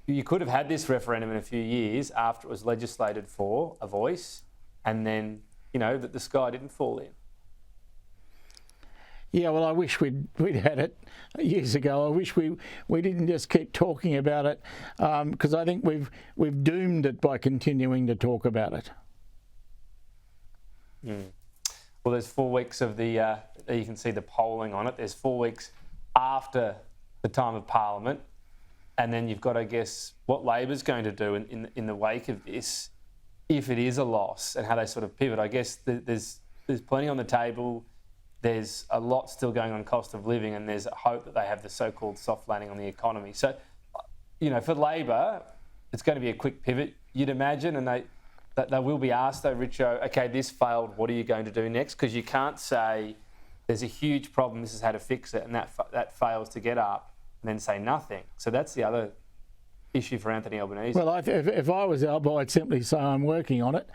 you could have had this referendum in a few years after it was legislated for a voice, and then, that the sky didn't fall in. Yeah, well, I wish we'd had it years ago. I wish we didn't just keep talking about it, because I think we've doomed it by continuing to talk about it. Well, there's 4 weeks of the, you can see the polling on it. There's 4 weeks after the time of Parliament, and then you've got, I guess, what Labor's going to do in the wake of this, if it is a loss, and how they sort of pivot. I guess there's plenty on the table. There's a lot still going on cost of living, and there's a hope that they have the so-called soft landing on the economy. So, for Labor, it's going to be a quick pivot, you'd imagine, and they will be asked, though, Richo, okay, this failed, what are you going to do next? Because you can't say there's a huge problem, this is how to fix it, and that fails to get up, and then say nothing. So that's the other issue for Anthony Albanese. Well, if I was Albo, I'd simply say I'm working on it,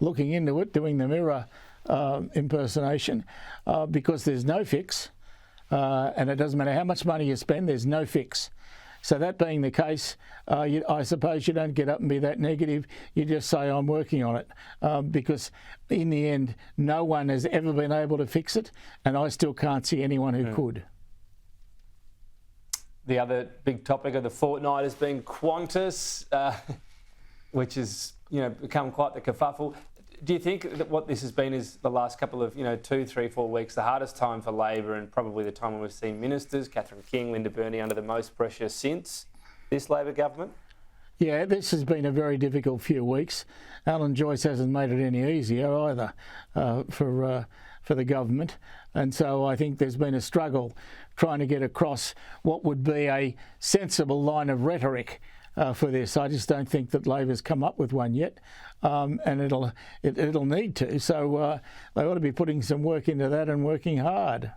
looking into it, doing the mirror impersonation, because there's no fix, and it doesn't matter how much money you spend, there's no fix. So that being the case, I suppose you don't get up and be that negative. You just say, I'm working on it, because in the end, no one has ever been able to fix it, and I still can't see anyone who could. The other big topic of the fortnight has been Qantas, which has become quite the kerfuffle. Do you think that what this has been is the last couple of 2, 3, 4 weeks, the hardest time for Labor, and probably the time when we've seen ministers, Catherine King, Linda Burney, under the most pressure since this Labor government? Yeah, this has been a very difficult few weeks. Alan Joyce hasn't made it any easier either for the government, and so I think there's been a struggle trying to get across what would be a sensible line of rhetoric for this. I just don't think that Labor's come up with one yet, and it'll need to. So they ought to be putting some work into that and working hard.